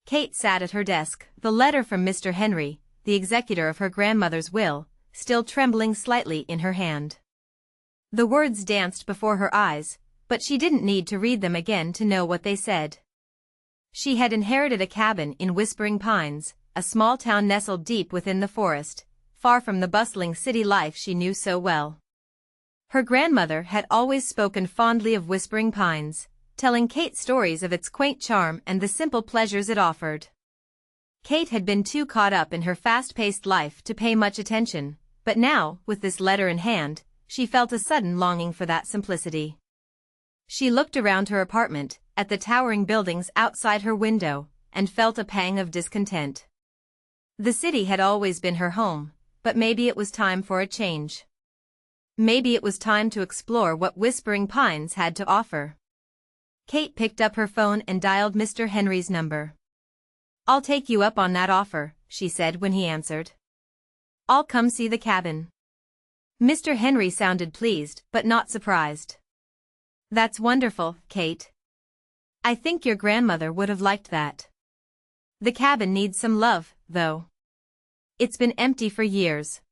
Kate sat at her desk, the letter from Mr. Henry, the executor of her grandmother's will, still trembling slightly in her hand. The words danced before her eyes, but she didn't need to read them again to know what they said. She had inherited a cabin in Whispering Pines, a small town nestled deep within the forest, far from the bustling city life she knew so well. Her grandmother had always spoken fondly of Whispering Pines, telling Kate stories of its quaint charm and the simple pleasures it offered. Kate had been too caught up in her fast-paced life to pay much attention, but now, with this letter in hand, she felt a sudden longing for that simplicity. She looked around her apartment, at the towering buildings outside her window, and felt a pang of discontent. The city had always been her home, but maybe it was time for a change. Maybe it was time to explore what Whispering Pines had to offer. Kate picked up her phone and dialed Mr. Henry's number. "I'll take you up on that offer," she said when he answered. "I'll come see the cabin." Mr. Henry sounded pleased but not surprised. "That's wonderful, Kate. I think your grandmother would have liked that. The cabin needs some love, though. It's been empty for years."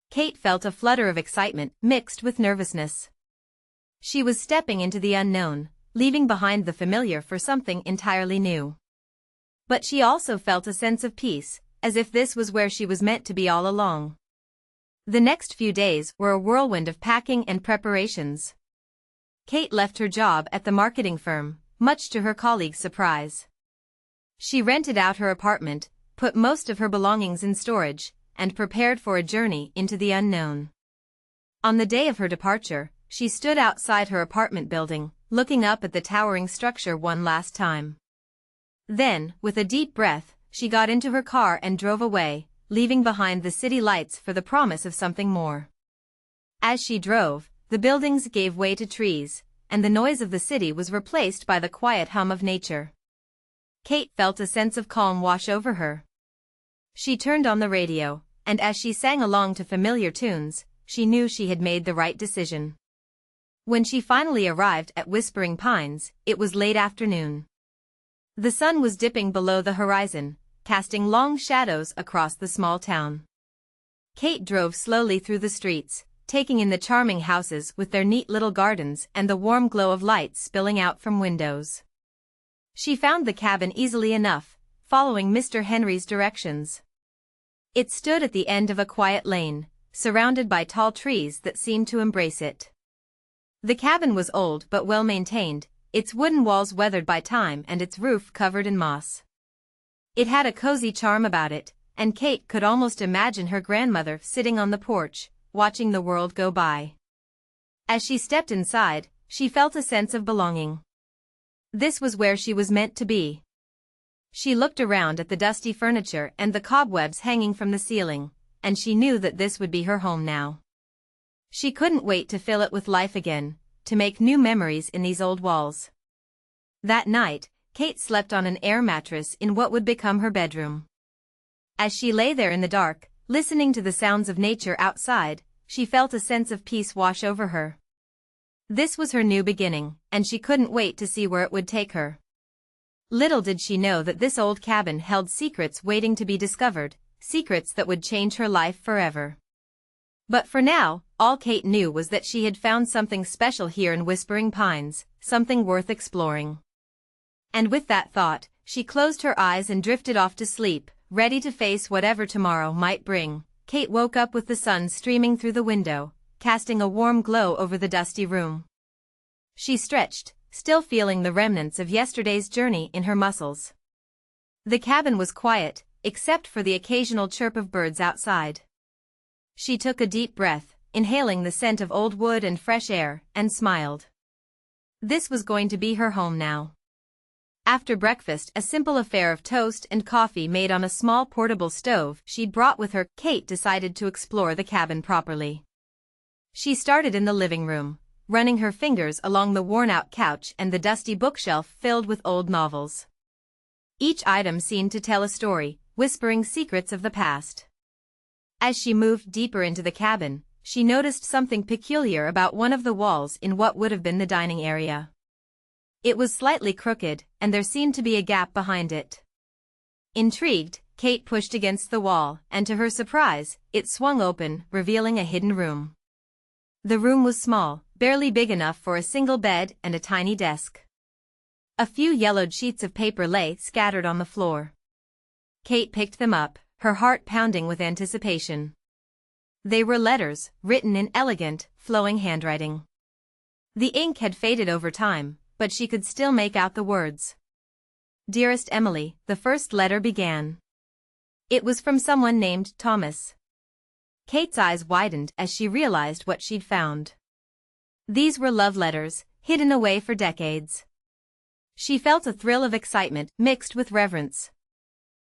Kate felt a flutter of excitement mixed with nervousness. She was stepping into the unknown, leaving behind the familiar for something entirely new. But she also felt a sense of peace, as if this was where she was meant to be all along. The next few days were a whirlwind of packing and preparations. Kate left her job at the marketing firm, much to her colleagues' surprise. She rented out her apartment, put most of her belongings in storage, and prepared for a journey into the unknown. On the day of her departure, she stood outside her apartment building, looking up at the towering structure one last time. Then, with a deep breath, she got into her car and drove away, leaving behind the city lights for the promise of something more. As she drove, the buildings gave way to trees, and the noise of the city was replaced by the quiet hum of nature. Kate felt a sense of calm wash over her. She turned on the radio, and as she sang along to familiar tunes, she knew she had made the right decision. When she finally arrived at Whispering Pines, it was late afternoon. The sun was dipping below the horizon, casting long shadows across the small town. Kate drove slowly through the streets, taking in the charming houses with their neat little gardens and the warm glow of lights spilling out from windows. She found the cabin easily enough, following Mr. Henry's directions. It stood at the end of a quiet lane, surrounded by tall trees that seemed to embrace it. The cabin was old but well-maintained, its wooden walls weathered by time and its roof covered in moss. It had a cozy charm about it, and Kate could almost imagine her grandmother sitting on the porch, watching the world go by. As she stepped inside, she felt a sense of belonging. This was where she was meant to be. She looked around at the dusty furniture and the cobwebs hanging from the ceiling, and she knew that this would be her home now. She couldn't wait to fill it with life again, to make new memories in these old walls. That night, Kate slept on an air mattress in what would become her bedroom. As she lay there in the dark, listening to the sounds of nature outside, she felt a sense of peace wash over her. This was her new beginning, and she couldn't wait to see where it would take her. Little did she know that this old cabin held secrets waiting to be discovered, secrets that would change her life forever. But for now, all Kate knew was that she had found something special here in Whispering Pines, something worth exploring. And with that thought, she closed her eyes and drifted off to sleep, ready to face whatever tomorrow might bring. Kate woke up with the sun streaming through the window, casting a warm glow over the dusty room. She stretched, still feeling the remnants of yesterday's journey in her muscles. The cabin was quiet, except for the occasional chirp of birds outside. She took a deep breath, inhaling the scent of old wood and fresh air, and smiled. This was going to be her home now. After breakfast, a simple affair of toast and coffee made on a small portable stove she'd brought with her, Kate decided to explore the cabin properly. She started in the living room, running her fingers along the worn-out couch and the dusty bookshelf filled with old novels. Each item seemed to tell a story, whispering secrets of the past. As she moved deeper into the cabin, she noticed something peculiar about one of the walls in what would have been the dining area. It was slightly crooked, and there seemed to be a gap behind it. Intrigued, Kate pushed against the wall, and to her surprise, it swung open, revealing a hidden room. The room was small, barely big enough for a single bed and a tiny desk. A few yellowed sheets of paper lay scattered on the floor. Kate picked them up, her heart pounding with anticipation. They were letters, written in elegant, flowing handwriting. The ink had faded over time, but she could still make out the words. "Dearest Emily," the first letter began. It was from someone named Thomas. Kate's eyes widened as she realized what she'd found. These were love letters, hidden away for decades. She felt a thrill of excitement mixed with reverence.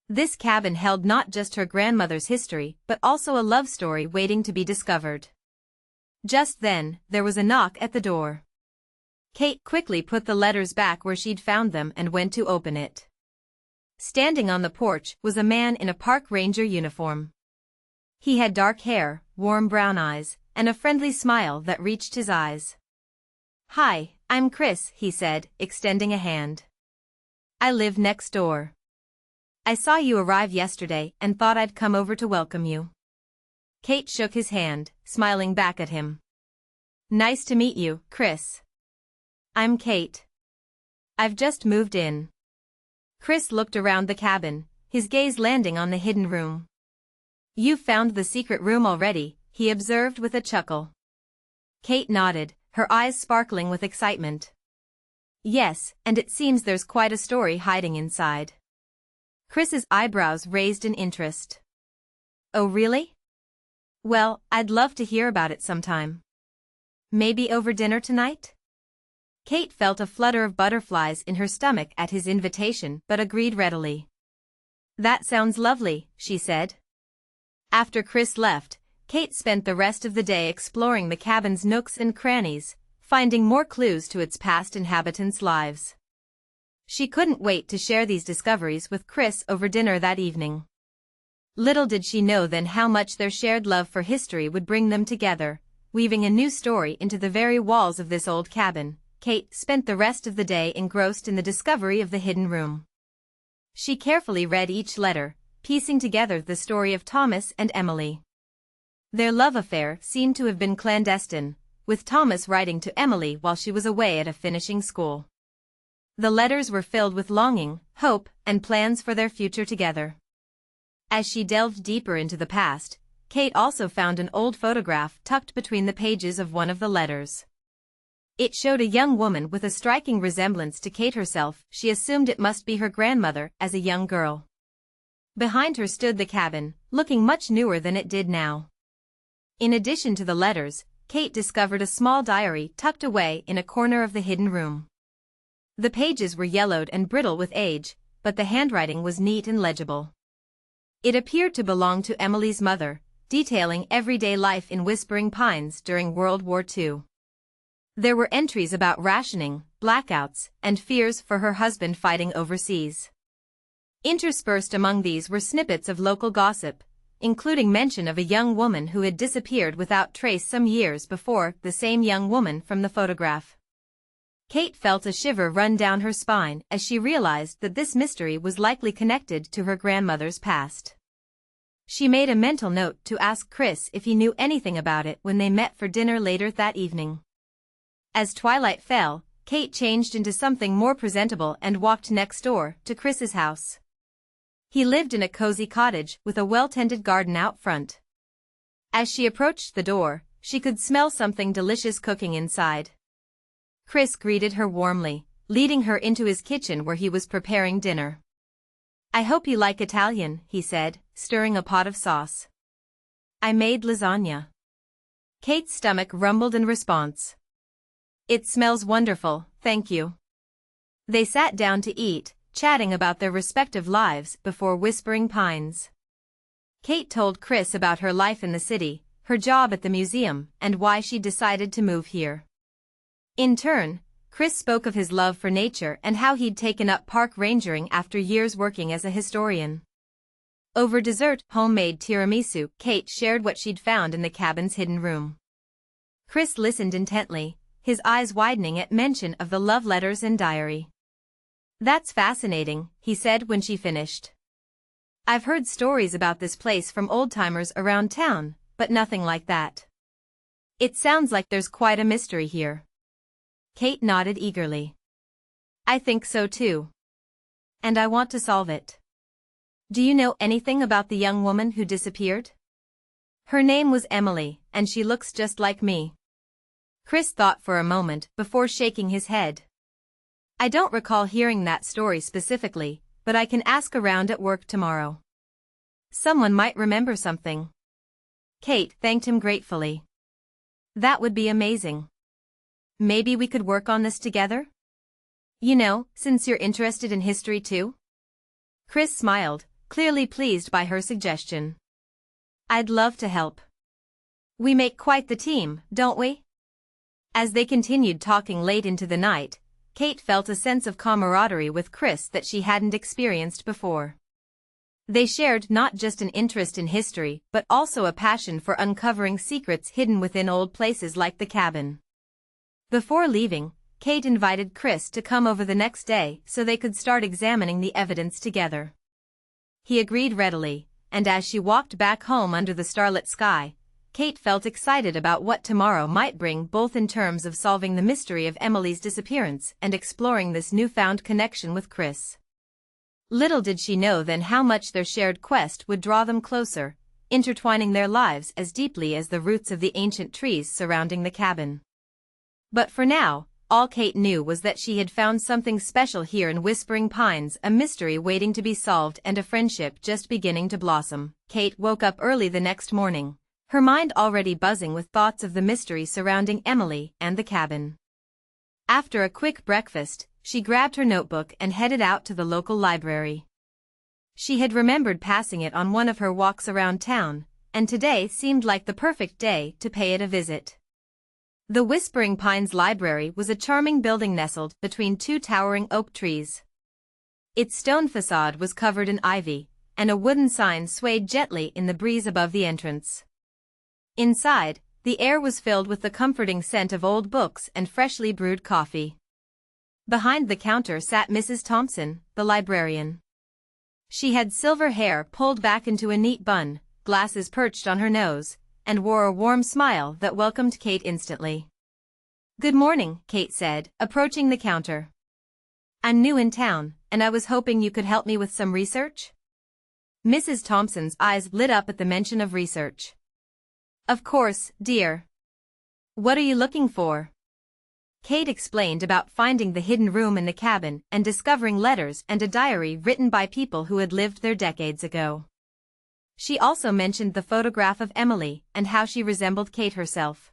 This cabin held not just her grandmother's history but also a love story waiting to be discovered. Just then, there was a knock at the door. Kate quickly put the letters back where she'd found them and went to open it. Standing on the porch was a man in a park ranger uniform. He had dark hair, warm brown eyes, and a friendly smile that reached his eyes. "Hi, I'm Chris," he said, extending a hand. "I live next door. I saw you arrive yesterday and thought I'd come over to welcome you." Kate shook his hand, smiling back at him. "Nice to meet you, Chris. I'm Kate. I've just moved in." Chris looked around the cabin, his gaze landing on the hidden room. "You've found the secret room already," he observed with a chuckle. Kate nodded, her eyes sparkling with excitement. "Yes, and it seems there's quite a story hiding inside." Chris's eyebrows raised in interest. "Oh really? Well, I'd love to hear about it sometime. Maybe over dinner tonight?" Kate felt a flutter of butterflies in her stomach at his invitation but agreed readily. "That sounds lovely," she said. After Chris left, Kate spent the rest of the day exploring the cabin's nooks and crannies, finding more clues to its past inhabitants' lives. She couldn't wait to share these discoveries with Chris over dinner that evening. Little did she know then how much their shared love for history would bring them together, weaving a new story into the very walls of this old cabin. Kate spent the rest of the day engrossed in the discovery of the hidden room. She carefully read each letter, piecing together the story of Thomas and Emily. Their love affair seemed to have been clandestine, with Thomas writing to Emily while she was away at a finishing school. The letters were filled with longing, hope, and plans for their future together. As she delved deeper into the past, Kate also found an old photograph tucked between the pages of one of the letters. It showed a young woman with a striking resemblance to Kate herself. She assumed it must be her grandmother as a young girl. Behind her stood the cabin, looking much newer than it did now. In addition to the letters, Kate discovered a small diary tucked away in a corner of the hidden room. The pages were yellowed and brittle with age, but the handwriting was neat and legible. It appeared to belong to Emily's mother, detailing everyday life in Whispering Pines during World War II. There were entries about rationing, blackouts, and fears for her husband fighting overseas. Interspersed among these were snippets of local gossip, including mention of a young woman who had disappeared without trace some years before, the same young woman from the photograph. Kate felt a shiver run down her spine as she realized that this mystery was likely connected to her grandmother's past. She made a mental note to ask Chris if he knew anything about it when they met for dinner later that evening. As twilight fell, Kate changed into something more presentable and walked next door to Chris's house. He lived in a cozy cottage with a well-tended garden out front. As she approached the door, she could smell something delicious cooking inside. Chris greeted her warmly, leading her into his kitchen where he was preparing dinner. "I hope you like Italian," he said, stirring a pot of sauce. "I made lasagna." Kate's stomach rumbled in response. "It smells wonderful, thank you." They sat down to eat, chatting about their respective lives before Whispering Pines. Kate told Chris about her life in the city, her job at the museum, and why she decided to move here. In turn, Chris spoke of his love for nature and how he'd taken up park rangering after years working as a historian. Over dessert, homemade tiramisu, Kate shared what she'd found in the cabin's hidden room. Chris listened intently, his eyes widening at mention of the love letters and diary. "That's fascinating," he said when she finished. I've heard stories about this place from old-timers around town, but nothing like that. It sounds like there's quite a mystery here. Kate nodded eagerly. I think so too. And I want to solve it. Do you know anything about the young woman who disappeared? Her name was Emily, and she looks just like me. Chris thought for a moment before shaking his head. I don't recall hearing that story specifically, but I can ask around at work tomorrow. Someone might remember something. Kate thanked him gratefully. That would be amazing. Maybe we could work on this together? You know, since you're interested in history too? Chris smiled, clearly pleased by her suggestion. I'd love to help. We make quite the team, don't we? As they continued talking late into the night, Kate felt a sense of camaraderie with Chris that she hadn't experienced before. They shared not just an interest in history but also a passion for uncovering secrets hidden within old places like the cabin. Before leaving, Kate invited Chris to come over the next day so they could start examining the evidence together. He agreed readily, and as she walked back home under the starlit sky, Kate felt excited about what tomorrow might bring, both in terms of solving the mystery of Emily's disappearance and exploring this newfound connection with Chris. Little did she know then how much their shared quest would draw them closer, intertwining their lives as deeply as the roots of the ancient trees surrounding the cabin. But for now, all Kate knew was that she had found something special here in Whispering Pines, a mystery waiting to be solved and a friendship just beginning to blossom. Kate woke up early the next morning, her mind already buzzing with thoughts of the mystery surrounding Emily and the cabin. After a quick breakfast, she grabbed her notebook and headed out to the local library. She had remembered passing it on one of her walks around town, and today seemed like the perfect day to pay it a visit. The Whispering Pines Library was a charming building nestled between two towering oak trees. Its stone facade was covered in ivy, and a wooden sign swayed gently in the breeze above the entrance. Inside, the air was filled with the comforting scent of old books and freshly brewed coffee. Behind the counter sat Mrs. Thompson, the librarian. She had silver hair pulled back into a neat bun, glasses perched on her nose, and wore a warm smile that welcomed Kate instantly. "Good morning," Kate said, approaching the counter. "I'm new in town, and I was hoping you could help me with some research?" Mrs. Thompson's eyes lit up at the mention of research. "Of course, dear. What are you looking for?" Kate explained about finding the hidden room in the cabin and discovering letters and a diary written by people who had lived there decades ago. She also mentioned the photograph of Emily and how she resembled Kate herself.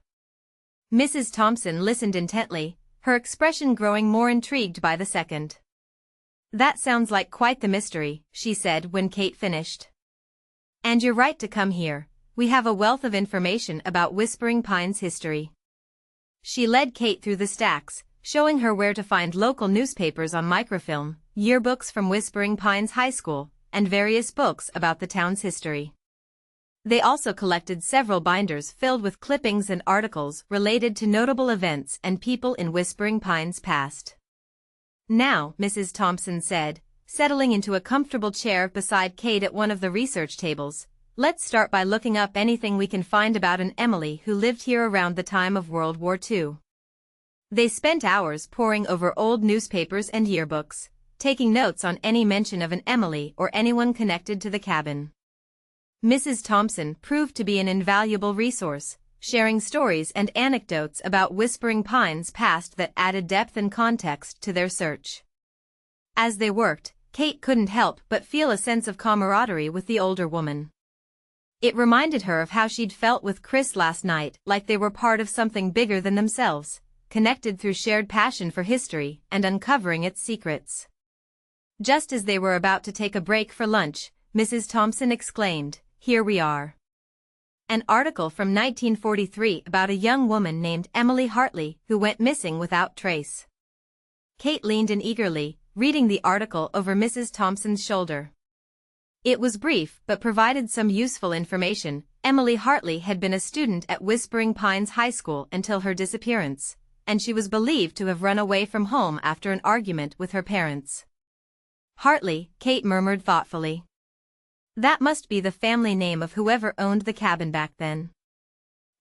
Mrs. Thompson listened intently, her expression growing more intrigued by the second. "That sounds like quite the mystery," she said when Kate finished. "And you're right to come here. We have a wealth of information about Whispering Pines history." She led Kate through the stacks, showing her where to find local newspapers on microfilm, yearbooks from Whispering Pines High School, and various books about the town's history. They also collected several binders filled with clippings and articles related to notable events and people in Whispering Pines' past. "Now," Mrs. Thompson said, settling into a comfortable chair beside Kate at one of the research tables, "let's start by looking up anything we can find about an Emily who lived here around the time of World War II." They spent hours poring over old newspapers and yearbooks, taking notes on any mention of an Emily or anyone connected to the cabin. Mrs. Thompson proved to be an invaluable resource, sharing stories and anecdotes about Whispering Pines' past that added depth and context to their search. As they worked, Kate couldn't help but feel a sense of camaraderie with the older woman. It reminded her of how she'd felt with Chris last night, like they were part of something bigger than themselves, connected through shared passion for history and uncovering its secrets. Just as they were about to take a break for lunch, Mrs. Thompson exclaimed, "Here we are. An article from 1943 about a young woman named Emily Hartley who went missing without trace." Kate leaned in eagerly, reading the article over Mrs. Thompson's shoulder. It was brief but provided some useful information. Emily Hartley had been a student at Whispering Pines High School until her disappearance, and she was believed to have run away from home after an argument with her parents. "Hartley," Kate murmured thoughtfully. That must be the family name of whoever owned the cabin back then.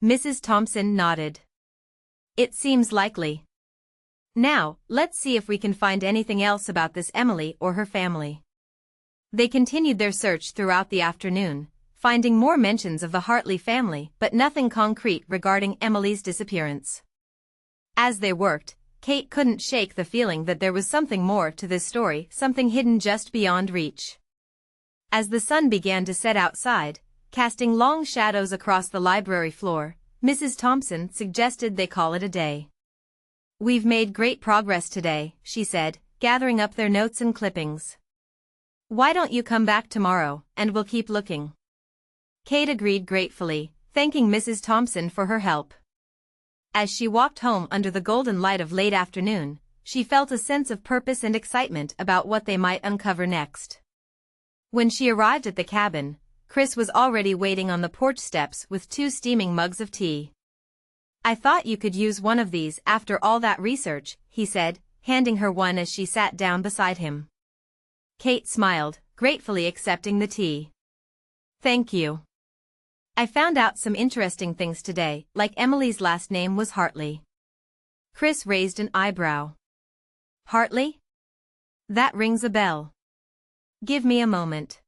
Mrs. Thompson nodded. It seems likely. Now, let's see if we can find anything else about this Emily or her family. They continued their search throughout the afternoon, finding more mentions of the Hartley family but nothing concrete regarding Emily's disappearance. As they worked, Kate couldn't shake the feeling that there was something more to this story, something hidden just beyond reach. As the sun began to set outside, casting long shadows across the library floor, Mrs. Thompson suggested they call it a day. "We've made great progress today," she said, gathering up their notes and clippings. "Why don't you come back tomorrow, and we'll keep looking?" Kate agreed gratefully, thanking Mrs. Thompson for her help. As she walked home under the golden light of late afternoon, she felt a sense of purpose and excitement about what they might uncover next. When she arrived at the cabin, Chris was already waiting on the porch steps with 2 steaming mugs of tea. "I thought you could use one of these after all that research," he said, handing her one as she sat down beside him. Kate smiled, gratefully accepting the tea. "Thank you. I found out some interesting things today, like Emily's last name was Hartley." Chris raised an eyebrow. "Hartley? That rings a bell. Give me a moment."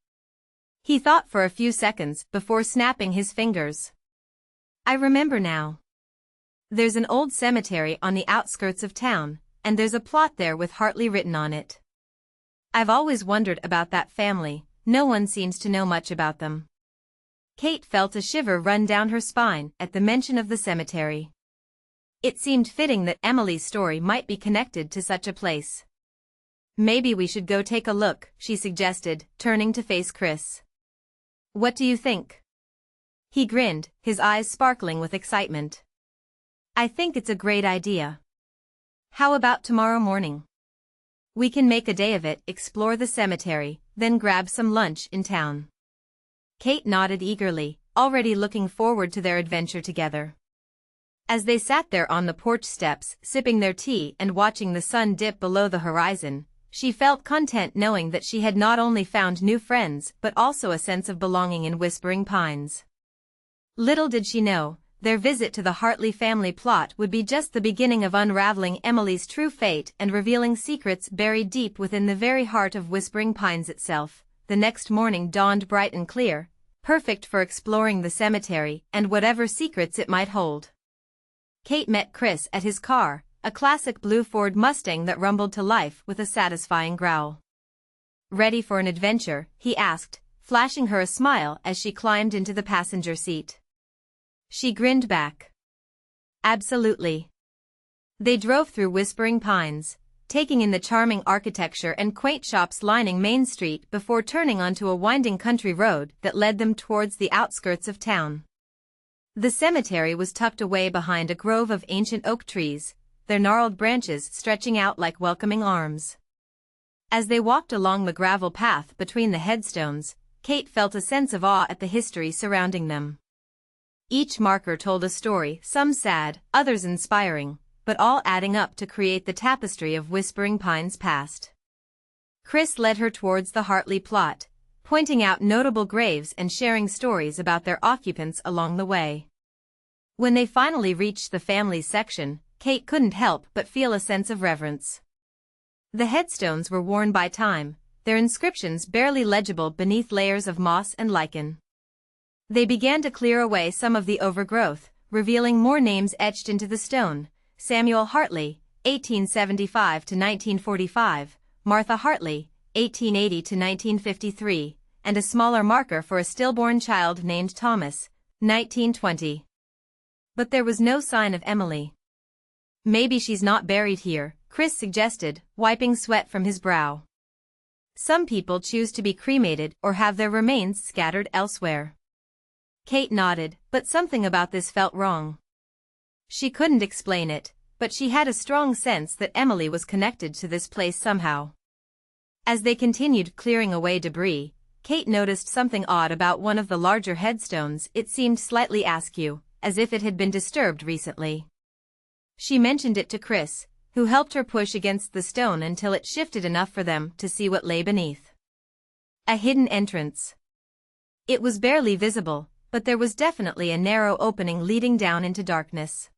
He thought for a few seconds before snapping his fingers. "I remember now. There's an old cemetery on the outskirts of town, and there's a plot there with Hartley written on it. I've always wondered about that family, no one seems to know much about them." Kate felt a shiver run down her spine at the mention of the cemetery. It seemed fitting that Emily's story might be connected to such a place. "Maybe we should go take a look," she suggested, turning to face Chris. "What do you think?" He grinned, his eyes sparkling with excitement. "I think it's a great idea. How about tomorrow morning? We can make a day of it, explore the cemetery, then grab some lunch in town." Kate nodded eagerly, already looking forward to their adventure together. As they sat there on the porch steps, sipping their tea and watching the sun dip below the horizon, she felt content knowing that she had not only found new friends but also a sense of belonging in Whispering Pines. Little did she know, their visit to the Hartley family plot would be just the beginning of unraveling Emily's true fate and revealing secrets buried deep within the very heart of Whispering Pines itself. The next morning dawned bright and clear, perfect for exploring the cemetery and whatever secrets it might hold. Kate met Chris at his car, a classic blue Ford Mustang that rumbled to life with a satisfying growl. "Ready for an adventure?" he asked, flashing her a smile as she climbed into the passenger seat. She grinned back. "Absolutely." They drove through Whispering Pines, taking in the charming architecture and quaint shops lining Main Street before turning onto a winding country road that led them towards the outskirts of town. The cemetery was tucked away behind a grove of ancient oak trees, their gnarled branches stretching out like welcoming arms. As they walked along the gravel path between the headstones, Kate felt a sense of awe at the history surrounding them. Each marker told a story, some sad, others inspiring, but all adding up to create the tapestry of Whispering Pines' past. Chris led her towards the Hartley plot, pointing out notable graves and sharing stories about their occupants along the way. When they finally reached the families section, Kate couldn't help but feel a sense of reverence. The headstones were worn by time, their inscriptions barely legible beneath layers of moss and lichen. They began to clear away some of the overgrowth, revealing more names etched into the stone: Samuel Hartley, 1875 to 1945, Martha Hartley, 1880 to 1953, and a smaller marker for a stillborn child named Thomas, 1920. But there was no sign of Emily. "Maybe she's not buried here," Chris suggested, wiping sweat from his brow. "Some people choose to be cremated or have their remains scattered elsewhere." Kate nodded, but something about this felt wrong. She couldn't explain it, but she had a strong sense that Emily was connected to this place somehow. As they continued clearing away debris, Kate noticed something odd about one of the larger headstones. It seemed slightly askew, as if it had been disturbed recently. She mentioned it to Chris, who helped her push against the stone until it shifted enough for them to see what lay beneath. A hidden entrance. It was barely visible, but there was definitely a narrow opening leading down into darkness.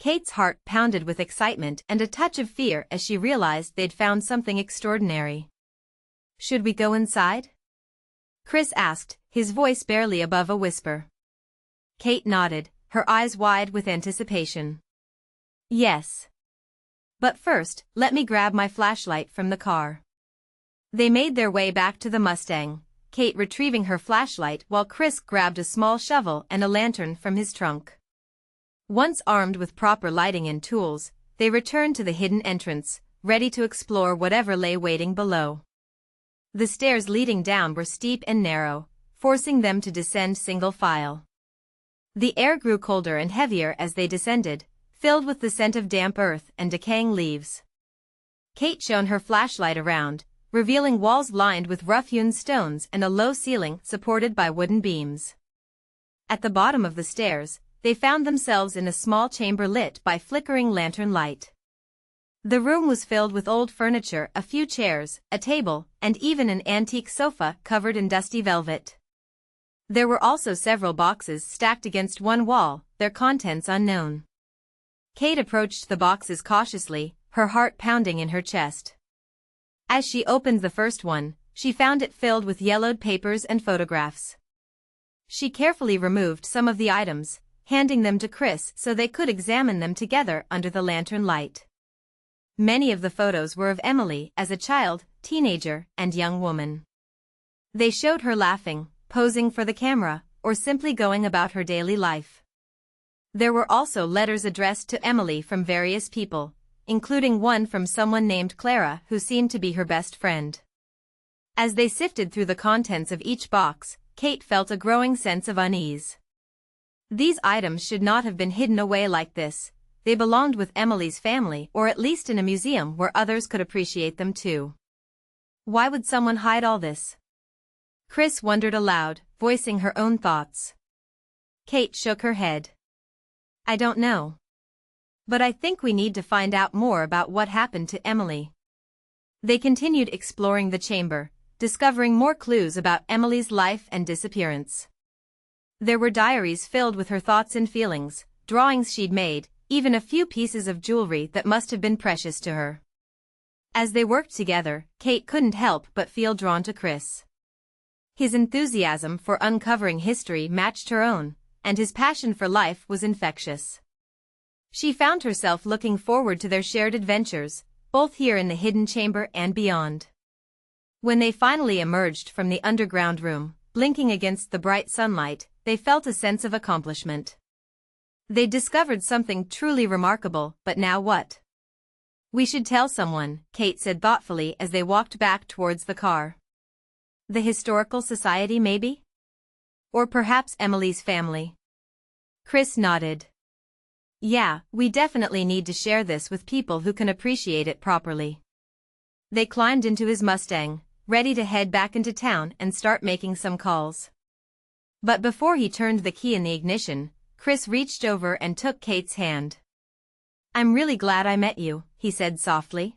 Kate's heart pounded with excitement and a touch of fear as she realized they'd found something extraordinary. "Should we go inside?" Chris asked, his voice barely above a whisper. Kate nodded, her eyes wide with anticipation. "Yes. But first, let me grab my flashlight from the car." They made their way back to the Mustang, Kate retrieving her flashlight while Chris grabbed a small shovel and a lantern from his trunk. Once armed with proper lighting and tools, they returned to the hidden entrance, ready to explore whatever lay waiting below. The stairs leading down were steep and narrow, forcing them to descend single file. The air grew colder and heavier as they descended, filled with the scent of damp earth and decaying leaves. Kate shone her flashlight around, revealing walls lined with rough-hewn stones and a low ceiling supported by wooden beams. At the bottom of the stairs, they found themselves in a small chamber lit by flickering lantern light. The room was filled with old furniture, a few chairs, a table, and even an antique sofa covered in dusty velvet. There were also several boxes stacked against one wall, their contents unknown. Kate approached the boxes cautiously, her heart pounding in her chest. As she opened the first one, she found it filled with yellowed papers and photographs. She carefully removed some of the items, handing them to Chris so they could examine them together under the lantern light. Many of the photos were of Emily as a child, teenager, and young woman. They showed her laughing, posing for the camera, or simply going about her daily life. There were also letters addressed to Emily from various people, including one from someone named Clara who seemed to be her best friend. As they sifted through the contents of each box, Kate felt a growing sense of unease. These items should not have been hidden away like this. They belonged with Emily's family or at least in a museum where others could appreciate them too. Why would someone hide all this? Chris wondered aloud, voicing her own thoughts. Kate shook her head. "I don't know. But I think we need to find out more about what happened to Emily." They continued exploring the chamber, discovering more clues about Emily's life and disappearance. There were diaries filled with her thoughts and feelings, drawings she'd made, even a few pieces of jewelry that must have been precious to her. As they worked together, Kate couldn't help but feel drawn to Chris. His enthusiasm for uncovering history matched her own, and his passion for life was infectious. She found herself looking forward to their shared adventures, both here in the hidden chamber and beyond. When they finally emerged from the underground room, blinking against the bright sunlight, they felt a sense of accomplishment. They'd discovered something truly remarkable, but now what? "We should tell someone," Kate said thoughtfully as they walked back towards the car. "The Historical Society maybe? Or perhaps Emily's family?" Chris nodded. "Yeah, we definitely need to share this with people who can appreciate it properly." They climbed into his Mustang, ready to head back into town and start making some calls. But before he turned the key in the ignition, Chris reached over and took Kate's hand. "I'm really glad I met you," he said softly.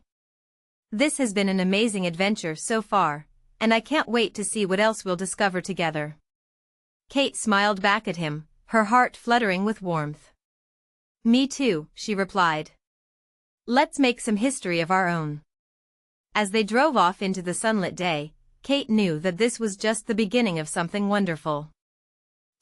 "This has been an amazing adventure so far, and I can't wait to see what else we'll discover together." Kate smiled back at him, her heart fluttering with warmth. "Me too," she replied. "Let's make some history of our own." As they drove off into the sunlit day, Kate knew that this was just the beginning of something wonderful.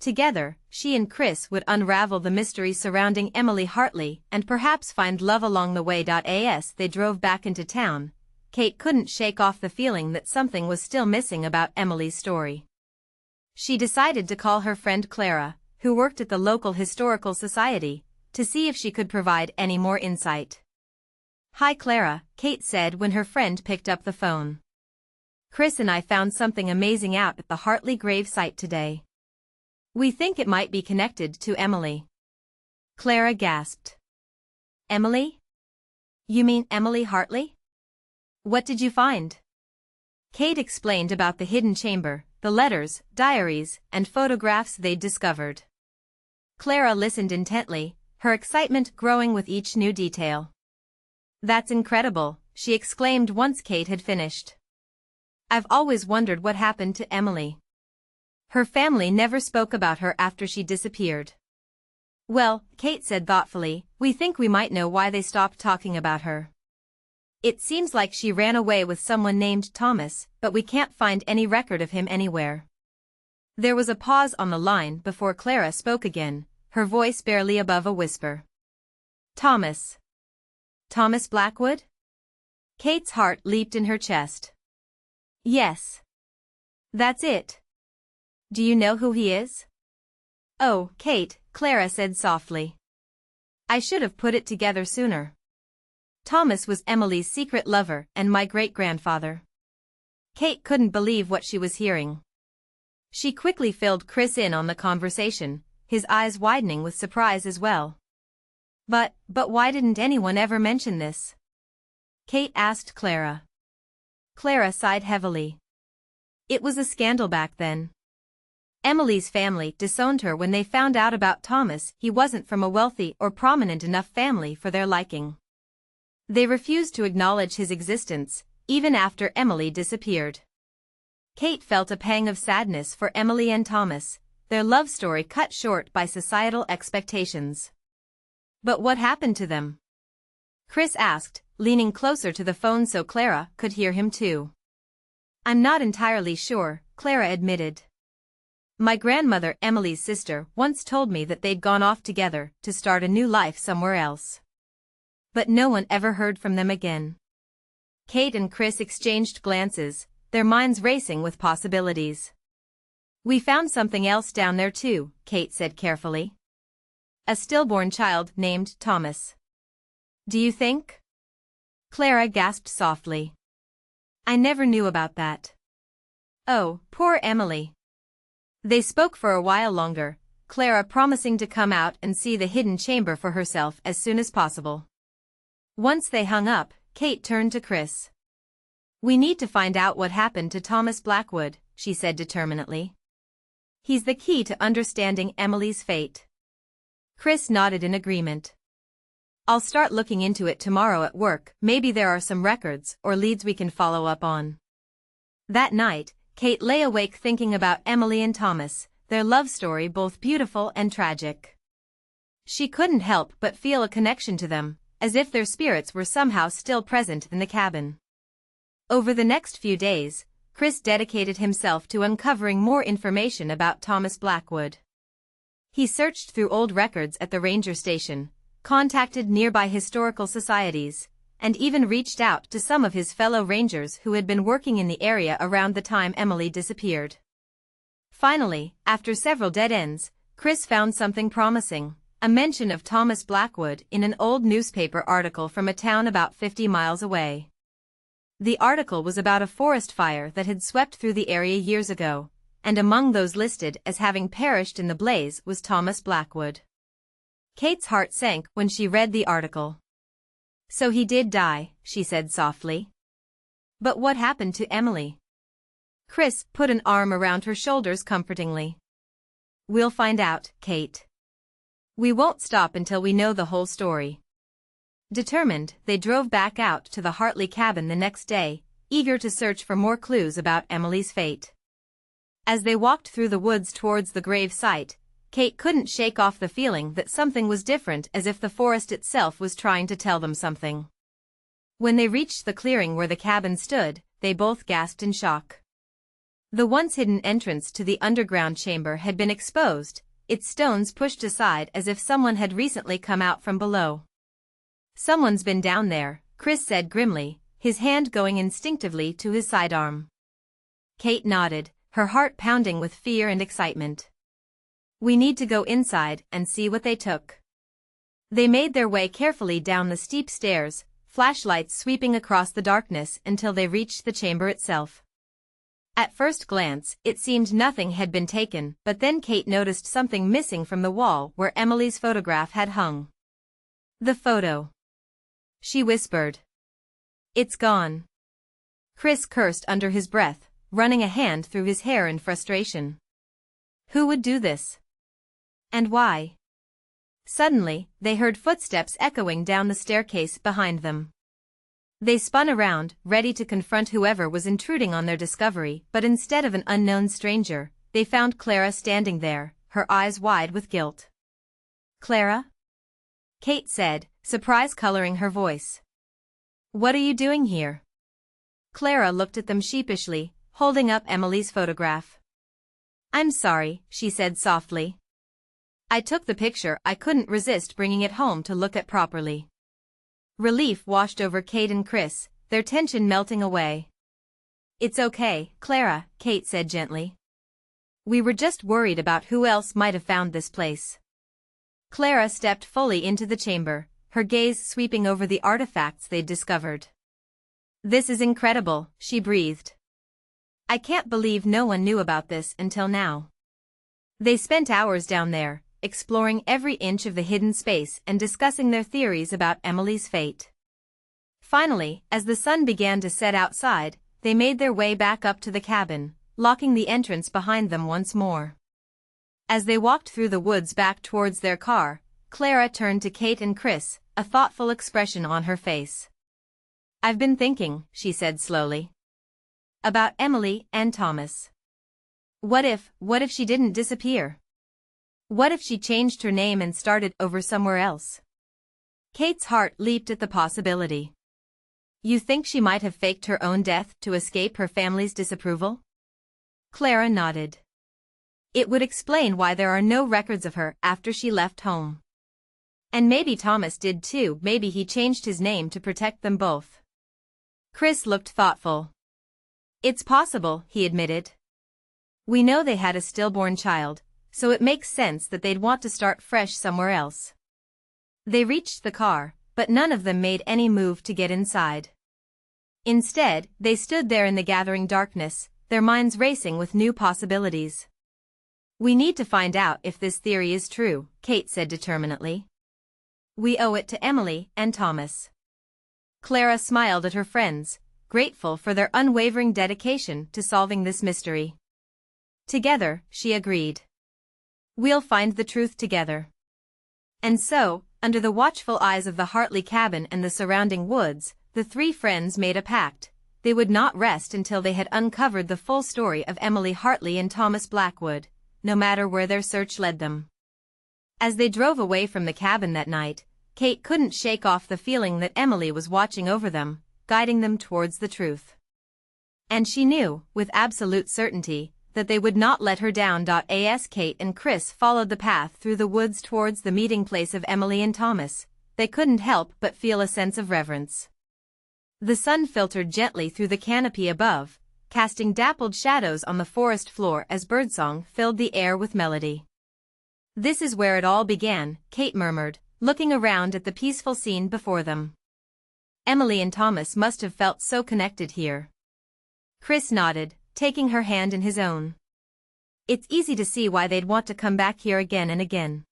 Together, she and Chris would unravel the mysteries surrounding Emily Hartley and perhaps find love along the way. As they drove back into town, Kate couldn't shake off the feeling that something was still missing about Emily's story. She decided to call her friend Clara, who worked at the local historical society, to see if she could provide any more insight. "Hi Clara," Kate said when her friend picked up the phone. "Chris and I found something amazing out at the Hartley grave site today. We think it might be connected to Emily." Clara gasped. "Emily? You mean Emily Hartley? What did you find?" Kate explained about the hidden chamber, the letters, diaries, and photographs they'd discovered. Clara listened intently, her excitement growing with each new detail. "That's incredible," she exclaimed once Kate had finished. "I've always wondered what happened to Emily. Her family never spoke about her after she disappeared. Well, Kate said thoughtfully, we think we might know why they stopped talking about her. It seems like she ran away with someone named Thomas, but we can't find any record of him anywhere. There was a pause on the line before Clara spoke again, her voice barely above a whisper. Thomas. Thomas Blackwood? Kate's heart leaped in her chest. Yes. That's it. Do you know who he is? Oh, Kate, Clara said softly. I should have put it together sooner. Thomas was Emily's secret lover and my great-grandfather. Kate couldn't believe what she was hearing. She quickly filled Chris in on the conversation, his eyes widening with surprise as well. But why didn't anyone ever mention this? Kate asked Clara. Clara sighed heavily. It was a scandal back then. Emily's family disowned her when they found out about Thomas. He wasn't from a wealthy or prominent enough family for their liking. They refused to acknowledge his existence, even after Emily disappeared. Kate felt a pang of sadness for Emily and Thomas, their love story cut short by societal expectations. But what happened to them? Chris asked, leaning closer to the phone so Clara could hear him too. I'm not entirely sure, Clara admitted. My grandmother, Emily's sister, once told me that they'd gone off together to start a new life somewhere else. But no one ever heard from them again. Kate and Chris exchanged glances, their minds racing with possibilities. We found something else down there too, Kate said carefully. A stillborn child named Thomas. Do you think? Clara gasped softly. I never knew about that. Oh, poor Emily. They spoke for a while longer, Clara promising to come out and see the hidden chamber for herself as soon as possible. Once they hung up, Kate turned to Chris. We need to find out what happened to Thomas Blackwood, she said determinedly. He's the key to understanding Emily's fate. Chris nodded in agreement. I'll start looking into it tomorrow at work. Maybe there are some records or leads we can follow up on. That night, Kate lay awake thinking about Emily and Thomas, their love story both beautiful and tragic. She couldn't help but feel a connection to them, as if their spirits were somehow still present in the cabin. Over the next few days, Chris dedicated himself to uncovering more information about Thomas Blackwood. He searched through old records at the ranger station, contacted nearby historical societies, and even reached out to some of his fellow rangers who had been working in the area around the time Emily disappeared. Finally, after several dead ends, Chris found something promising, a mention of Thomas Blackwood in an old newspaper article from a town about 50 miles away. The article was about a forest fire that had swept through the area years ago, and among those listed as having perished in the blaze was Thomas Blackwood. Kate's heart sank when she read the article. So he did die, she said softly. But what happened to Emily? Chris put an arm around her shoulders comfortingly. We'll find out, Kate. We won't stop until we know the whole story. Determined, they drove back out to the Hartley cabin the next day, eager to search for more clues about Emily's fate. As they walked through the woods towards the grave site, Kate couldn't shake off the feeling that something was different, as if the forest itself was trying to tell them something. When they reached the clearing where the cabin stood, they both gasped in shock. The once hidden entrance to the underground chamber had been exposed, its stones pushed aside as if someone had recently come out from below. Someone's been down there, Chris said grimly, his hand going instinctively to his sidearm. Kate nodded, her heart pounding with fear and excitement. We need to go inside and see what they took. They made their way carefully down the steep stairs, flashlights sweeping across the darkness until they reached the chamber itself. At first glance, it seemed nothing had been taken, but then Kate noticed something missing from the wall where Emily's photograph had hung. The photo. She whispered. It's gone. Chris cursed under his breath, running a hand through his hair in frustration. Who would do this? And why? Suddenly, they heard footsteps echoing down the staircase behind them. They spun around, ready to confront whoever was intruding on their discovery, but instead of an unknown stranger, they found Clara standing there, her eyes wide with guilt. "Clara?" Kate said, surprise coloring her voice. "What are you doing here?" Clara looked at them sheepishly, holding up Emily's photograph. "I'm sorry," she said softly. "I took the picture. I couldn't resist bringing it home to look at properly." Relief washed over Kate and Chris, their tension melting away. "It's okay, Clara," Kate said gently. "We were just worried about who else might have found this place." Clara stepped fully into the chamber, her gaze sweeping over the artifacts they'd discovered. "This is incredible," she breathed. "I can't believe no one knew about this until now." They spent hours down there, exploring every inch of the hidden space and discussing their theories about Emily's fate. Finally, as the sun began to set outside, they made their way back up to the cabin, locking the entrance behind them once more. As they walked through the woods back towards their car, Clara turned to Kate and Chris, a thoughtful expression on her face. "I've been thinking," she said slowly, "about Emily and Thomas. What if she didn't disappear? What if she changed her name and started over somewhere else?" Kate's heart leaped at the possibility. "You think she might have faked her own death to escape her family's disapproval?" Clara nodded. "It would explain why there are no records of her after she left home. And maybe Thomas did too. Maybe he changed his name to protect them both." Chris looked thoughtful. "It's possible," he admitted. "We know they had a stillborn child, so it makes sense that they'd want to start fresh somewhere else." They reached the car, but none of them made any move to get inside. Instead, they stood there in the gathering darkness, their minds racing with new possibilities. "We need to find out if this theory is true," Kate said determinedly. "We owe it to Emily and Thomas." Clara smiled at her friends, grateful for their unwavering dedication to solving this mystery. "Together," she agreed. "We'll find the truth together." And so, under the watchful eyes of the Hartley cabin and the surrounding woods, the three friends made a pact. They would not rest until they had uncovered the full story of Emily Hartley and Thomas Blackwood, no matter where their search led them. As they drove away from the cabin that night, Kate couldn't shake off the feeling that Emily was watching over them, guiding them towards the truth. And she knew, with absolute certainty, that they would not let her down. As Kate and Chris followed the path through the woods towards the meeting place of Emily and Thomas, they couldn't help but feel a sense of reverence. The sun filtered gently through the canopy above, casting dappled shadows on the forest floor as birdsong filled the air with melody. "This is where it all began," Kate murmured, looking around at the peaceful scene before them. "Emily and Thomas must have felt so connected here." Chris nodded, taking her hand in his own. "It's easy to see why they'd want to come back here again and again."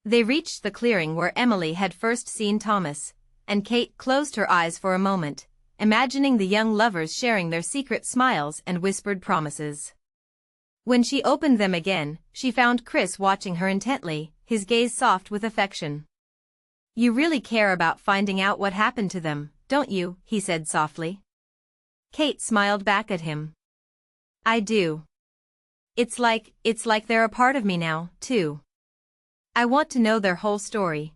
They reached the clearing where Emily had first seen Thomas, and Kate closed her eyes for a moment, imagining the young lovers sharing their secret smiles and whispered promises. When she opened them again, she found Chris watching her intently, his gaze soft with affection. "You really care about finding out what happened to them, don't you?" he said softly. Kate smiled back at him. "I do. It's like they're a part of me now, too. I want to know their whole story."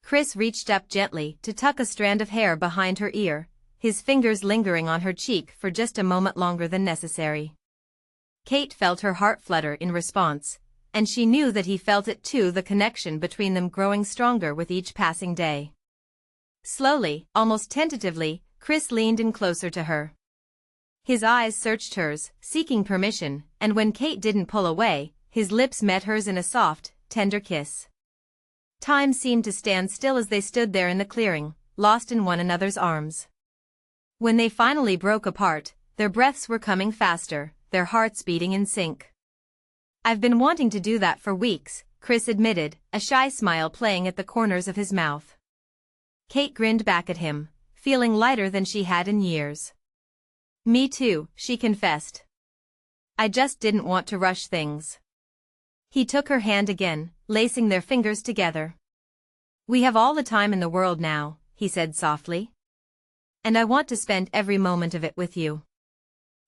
Chris reached up gently to tuck a strand of hair behind her ear, his fingers lingering on her cheek for just a moment longer than necessary. Kate felt her heart flutter in response, and she knew that he felt it too, the connection between them growing stronger with each passing day. Slowly, almost tentatively, Chris leaned in closer to her. His eyes searched hers, seeking permission, and when Kate didn't pull away, his lips met hers in a soft, tender kiss. Time seemed to stand still as they stood there in the clearing, lost in one another's arms. When they finally broke apart, their breaths were coming faster, their hearts beating in sync. "I've been wanting to do that for weeks," Chris admitted, a shy smile playing at the corners of his mouth. Kate grinned back at him, feeling lighter than she had in years. "Me too," she confessed. "I just didn't want to rush things." He took her hand again, lacing their fingers together. "We have all the time in the world now," he said softly. "And I want to spend every moment of it with you."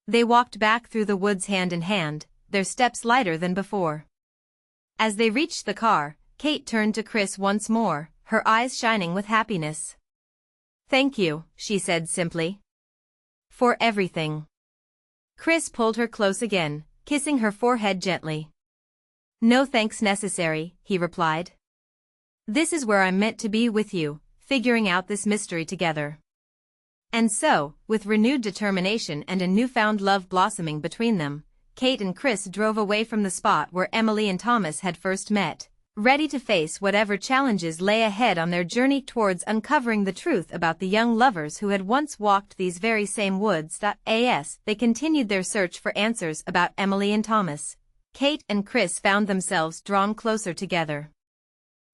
They walked back through the woods hand in hand, their steps lighter than before. As they reached the car, Kate turned to Chris once more, her eyes shining with happiness. "Thank you," she said simply. "For everything." Chris pulled her close again, kissing her forehead gently. "No thanks necessary," he replied. "This is where I'm meant to be with you, figuring out this mystery together." And so, with renewed determination and a newfound love blossoming between them, Kate and Chris drove away from the spot where Emily and Thomas had first met, ready to face whatever challenges lay ahead on their journey towards uncovering the truth about the young lovers who had once walked these very same woods. As they continued their search for answers about Emily and Thomas, Kate and Chris found themselves drawn closer together.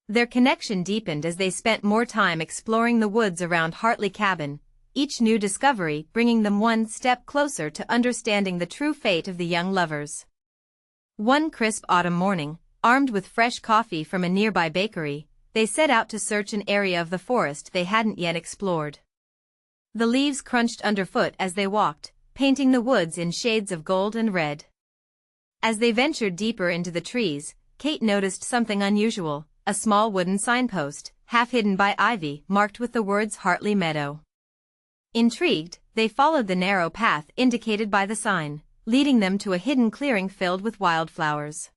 Their connection deepened as they spent more time exploring the woods around Hartley Cabin, each new discovery bringing them one step closer to understanding the true fate of the young lovers. One crisp autumn morning, armed with fresh coffee from a nearby bakery, they set out to search an area of the forest they hadn't yet explored. The leaves crunched underfoot as they walked, painting the woods in shades of gold and red. As they ventured deeper into the trees, Kate noticed something unusual, a small wooden signpost, half hidden by ivy, marked with the words Hartley Meadow. Intrigued, they followed the narrow path indicated by the sign, leading them to a hidden clearing filled with wildflowers.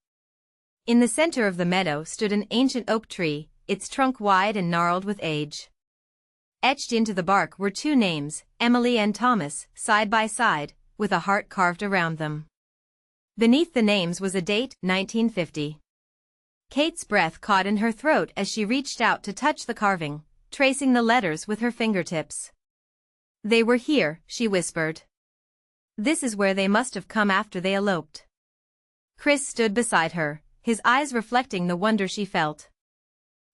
In the center of the meadow stood an ancient oak tree, its trunk wide and gnarled with age. Etched into the bark were two names, Emily and Thomas, side by side, with a heart carved around them. Beneath the names was a date, 1950. Kate's breath caught in her throat as she reached out to touch the carving, tracing the letters with her fingertips. "They were here," she whispered. "This is where they must have come after they eloped." Chris stood beside her, his eyes reflecting the wonder she felt.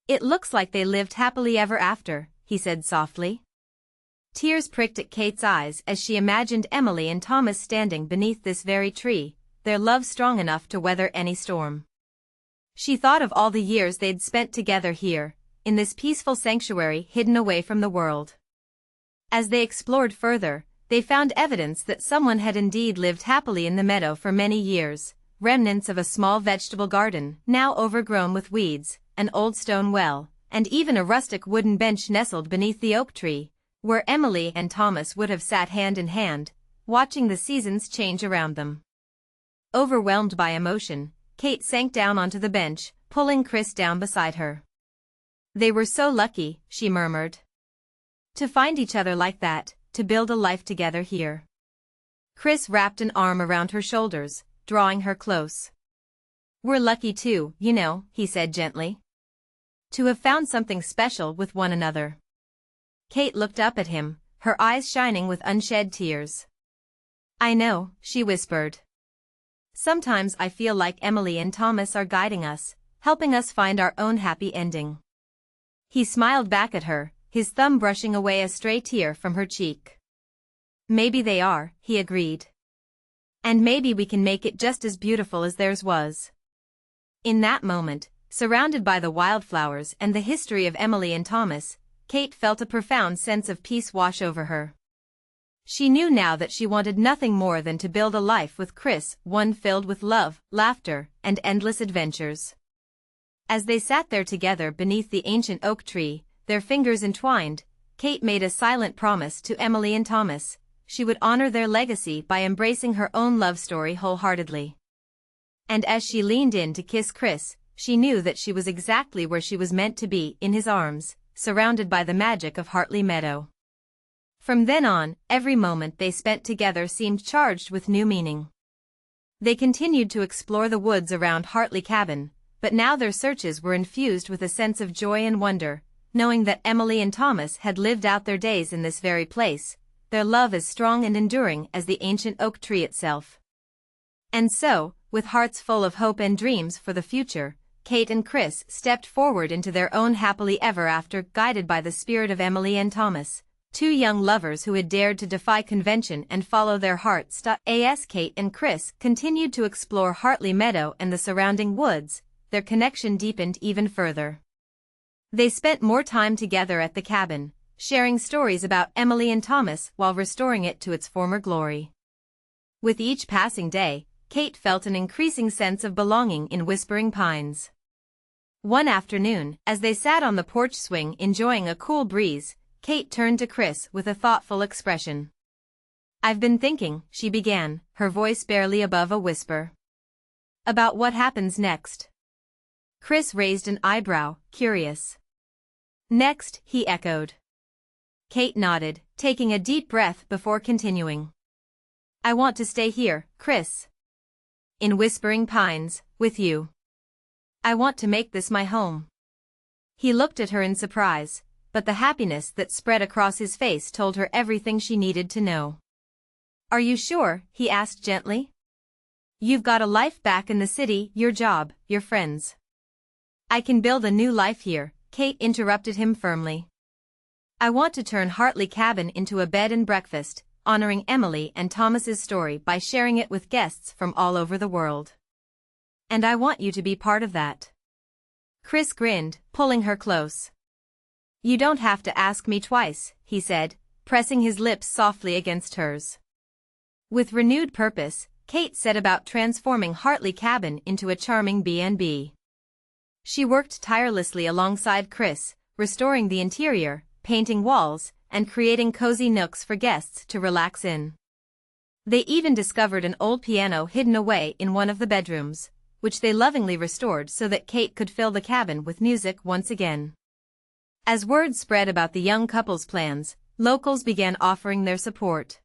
"It looks like they lived happily ever after," he said softly. Tears pricked at Kate's eyes as she imagined Emily and Thomas standing beneath this very tree, their love strong enough to weather any storm. She thought of all the years they'd spent together here, in this peaceful sanctuary hidden away from the world. As they explored further, they found evidence that someone had indeed lived happily in the meadow for many years, remnants of a small vegetable garden, now overgrown with weeds, an old stone well, and even a rustic wooden bench nestled beneath the oak tree, where Emily and Thomas would have sat hand in hand, watching the seasons change around them. Overwhelmed by emotion, Kate sank down onto the bench, pulling Chris down beside her. "They were so lucky," she murmured. "To find each other like that, to build a life together here." Chris wrapped an arm around her shoulders, drawing her close. "We're lucky too, you know," he said gently. "To have found something special with one another." Kate looked up at him, her eyes shining with unshed tears. "I know," she whispered. "Sometimes I feel like Emily and Thomas are guiding us, helping us find our own happy ending." He smiled back at her, his thumb brushing away a stray tear from her cheek. "Maybe they are," he agreed. "And maybe we can make it just as beautiful as theirs was." In that moment, surrounded by the wildflowers and the history of Emily and Thomas, Kate felt a profound sense of peace wash over her. She knew now that she wanted nothing more than to build a life with Chris, one filled with love, laughter, and endless adventures. As they sat there together beneath the ancient oak tree, their fingers entwined, Kate made a silent promise to Emily and Thomas. She would honor their legacy by embracing her own love story wholeheartedly. And as she leaned in to kiss Chris, she knew that she was exactly where she was meant to be, in his arms, surrounded by the magic of Hartley Meadow. From then on, every moment they spent together seemed charged with new meaning. They continued to explore the woods around Hartley Cabin, but now their searches were infused with a sense of joy and wonder, knowing that Emily and Thomas had lived out their days in this very place, their love as strong and enduring as the ancient oak tree itself. And so, with hearts full of hope and dreams for the future, Kate and Chris stepped forward into their own happily ever after, guided by the spirit of Emily and Thomas, two young lovers who had dared to defy convention and follow their hearts. As Kate and Chris continued to explore Hartley Meadow and the surrounding woods, their connection deepened even further. They spent more time together at the cabin, sharing stories about Emily and Thomas while restoring it to its former glory. With each passing day, Kate felt an increasing sense of belonging in Whispering Pines. One afternoon, as they sat on the porch swing enjoying a cool breeze, Kate turned to Chris with a thoughtful expression. "I've been thinking," she began, her voice barely above a whisper. "About what happens next." Chris raised an eyebrow, curious. "Next," he echoed. Kate nodded, taking a deep breath before continuing. "I want to stay here, Chris. In Whispering Pines, with you. I want to make this my home." He looked at her in surprise, but the happiness that spread across his face told her everything she needed to know. "Are you sure?" he asked gently. "You've got a life back in the city, your job, your friends." "I can build a new life here," Kate interrupted him firmly. "I want to turn Hartley Cabin into a bed and breakfast, honoring Emily and Thomas's story by sharing it with guests from all over the world. And I want you to be part of that." Chris grinned, pulling her close. "You don't have to ask me twice," he said, pressing his lips softly against hers. With renewed purpose, Kate set about transforming Hartley Cabin into a charming B&B. She worked tirelessly alongside Chris, restoring the interior, painting walls, and creating cozy nooks for guests to relax in. They even discovered an old piano hidden away in one of the bedrooms, which they lovingly restored so that Kate could fill the cabin with music once again. As word spread about the young couple's plans, locals began offering their support.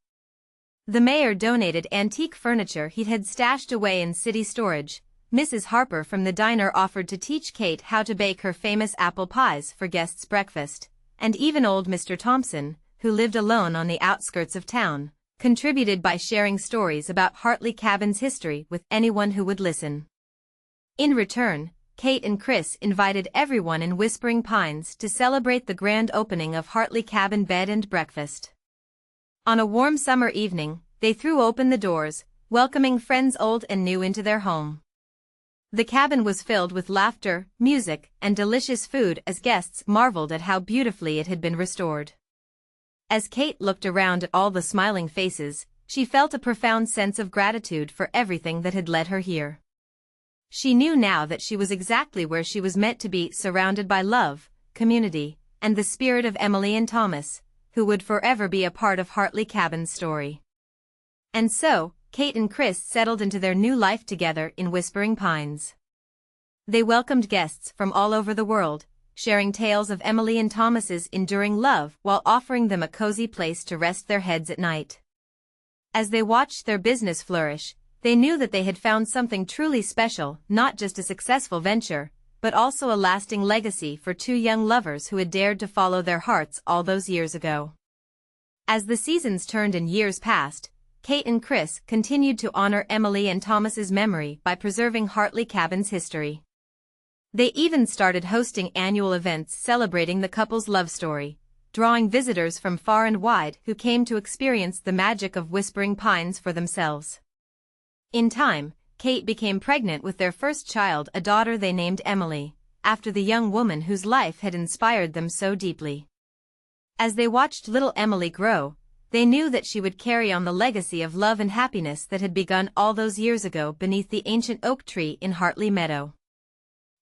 The mayor donated antique furniture he had stashed away in city storage. Mrs. Harper from the diner offered to teach Kate how to bake her famous apple pies for guests' breakfast, and even old Mr. Thompson, who lived alone on the outskirts of town, contributed by sharing stories about Hartley Cabin's history with anyone who would listen. In return, Kate and Chris invited everyone in Whispering Pines to celebrate the grand opening of Hartley Cabin Bed and Breakfast. On a warm summer evening, they threw open the doors, welcoming friends old and new into their home. The cabin was filled with laughter, music, and delicious food as guests marveled at how beautifully it had been restored. As Kate looked around at all the smiling faces, she felt a profound sense of gratitude for everything that had led her here. She knew now that she was exactly where she was meant to be, surrounded by love, community, and the spirit of Emily and Thomas, who would forever be a part of Hartley Cabin's story. And so, Kate and Chris settled into their new life together in Whispering Pines. They welcomed guests from all over the world, sharing tales of Emily and Thomas's enduring love while offering them a cozy place to rest their heads at night. As they watched their business flourish, they knew that they had found something truly special, not just a successful venture, but also a lasting legacy for two young lovers who had dared to follow their hearts all those years ago. As the seasons turned and years passed, Kate and Chris continued to honor Emily and Thomas's memory by preserving Hartley Cabin's history. They even started hosting annual events celebrating the couple's love story, drawing visitors from far and wide who came to experience the magic of Whispering Pines for themselves. In time, Kate became pregnant with their first child, a daughter they named Emily, after the young woman whose life had inspired them so deeply. As they watched little Emily grow, they knew that she would carry on the legacy of love and happiness that had begun all those years ago beneath the ancient oak tree in Hartley Meadow.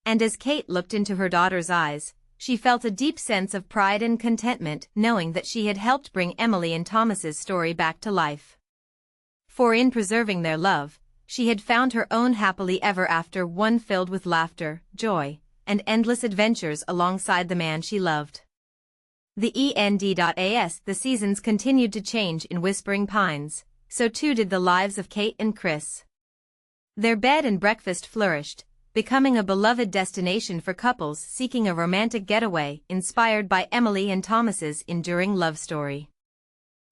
And as Kate looked into her daughter's eyes, she felt a deep sense of pride and contentment knowing that she had helped bring Emily and Thomas's story back to life. For in preserving their love, she had found her own happily ever after, one filled with laughter, joy, and endless adventures alongside the man she loved. The end.as the seasons continued to change in Whispering Pines, so too did the lives of Kate and Chris. Their bed and breakfast flourished, becoming a beloved destination for couples seeking a romantic getaway inspired by Emily and Thomas's enduring love story.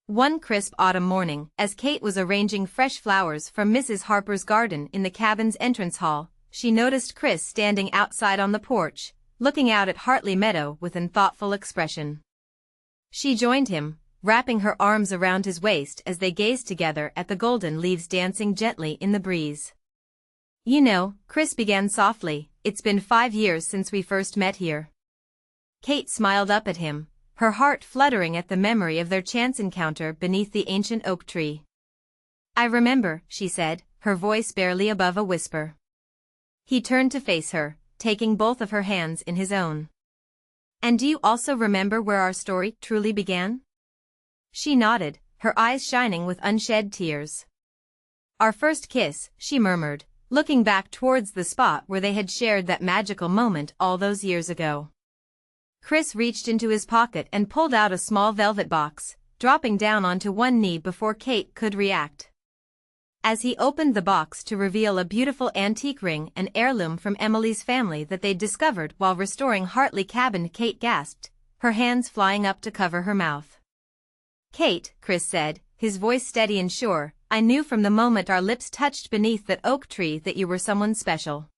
One crisp autumn morning, as Kate was arranging fresh flowers from Mrs. Harper's garden in the cabin's entrance hall, she noticed Chris standing outside on the porch, looking out at Hartley Meadow with an thoughtful expression. She joined him, wrapping her arms around his waist as they gazed together at the golden leaves dancing gently in the breeze. "You know," Chris began softly, "it's been 5 years since we first met here." Kate smiled up at him, her heart fluttering at the memory of their chance encounter beneath the ancient oak tree. "I remember," she said, her voice barely above a whisper. He turned to face her, taking both of her hands in his own. "And do you also remember where our story truly began?" She nodded, her eyes shining with unshed tears. "Our first kiss," she murmured, looking back towards the spot where they had shared that magical moment all those years ago. Chris reached into his pocket and pulled out a small velvet box, dropping down onto one knee before Kate could react. As he opened the box to reveal a beautiful antique ring, an heirloom from Emily's family that they'd discovered while restoring Hartley Cabin, Kate gasped, her hands flying up to cover her mouth. "Kate," Chris said, his voice steady and sure, "I knew from the moment our lips touched beneath that oak tree that you were someone special.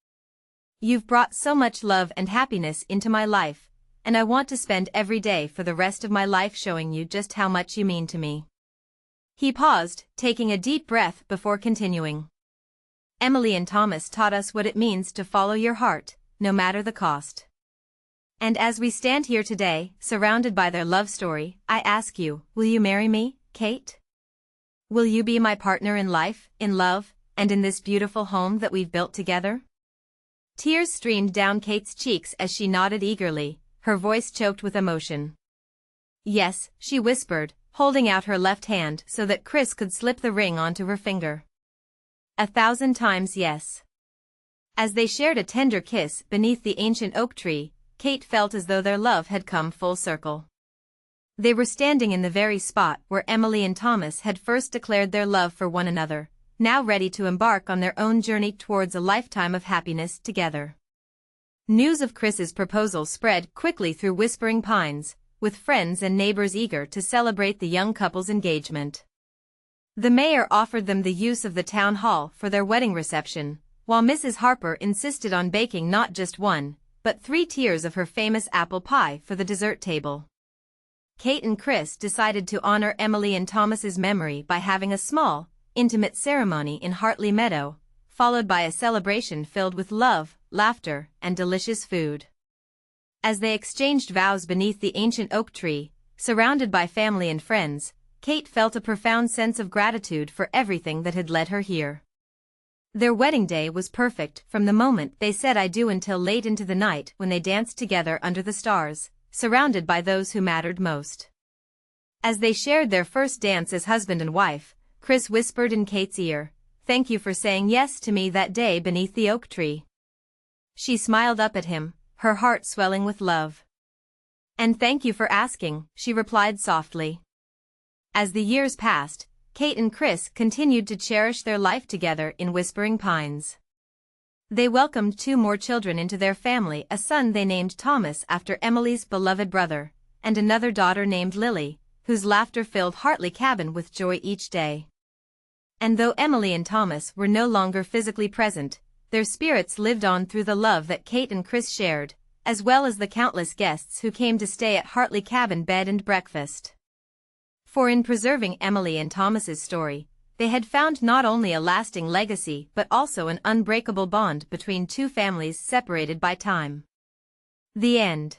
You've brought so much love and happiness into my life, and I want to spend every day for the rest of my life showing you just how much you mean to me." He paused, taking a deep breath before continuing. "Emily and Thomas taught us what it means to follow your heart, no matter the cost. And as we stand here today, surrounded by their love story, I ask you, will you marry me, Kate? Will you be my partner in life, in love, and in this beautiful home that we've built together?" Tears streamed down Kate's cheeks as she nodded eagerly, her voice choked with emotion. "Yes," she whispered, holding out her left hand so that Chris could slip the ring onto her finger. "1,000 times yes." As they shared a tender kiss beneath the ancient oak tree, Kate felt as though their love had come full circle. They were standing in the very spot where Emily and Thomas had first declared their love for one another, now ready to embark on their own journey towards a lifetime of happiness together. News of Chris's proposal spread quickly through Whispering Pines, with friends and neighbors eager to celebrate the young couple's engagement. The mayor offered them the use of the town hall for their wedding reception, while Mrs. Harper insisted on baking not just one, but 3 tiers of her famous apple pie for the dessert table. Kate and Chris decided to honor Emily and Thomas's memory by having a small, intimate ceremony in Hartley Meadow, followed by a celebration filled with love, laughter, and delicious food. As they exchanged vows beneath the ancient oak tree, surrounded by family and friends, Kate felt a profound sense of gratitude for everything that had led her here. Their wedding day was perfect from the moment they said "I do" until late into the night when they danced together under the stars, surrounded by those who mattered most. As they shared their first dance as husband and wife, Chris whispered in Kate's ear, "Thank you for saying yes to me that day beneath the oak tree." She smiled up at him, her heart swelling with love. "And thank you for asking," she replied softly. As the years passed, Kate and Chris continued to cherish their life together in Whispering Pines. They welcomed 2 more children into their family, a son they named Thomas after Emily's beloved brother, and another daughter named Lily, whose laughter filled Hartley Cabin with joy each day. And though Emily and Thomas were no longer physically present, their spirits lived on through the love that Kate and Chris shared, as well as the countless guests who came to stay at Hartley Cabin bed and breakfast. For in preserving Emily and Thomas's story, they had found not only a lasting legacy but also an unbreakable bond between 2 families separated by time. The end.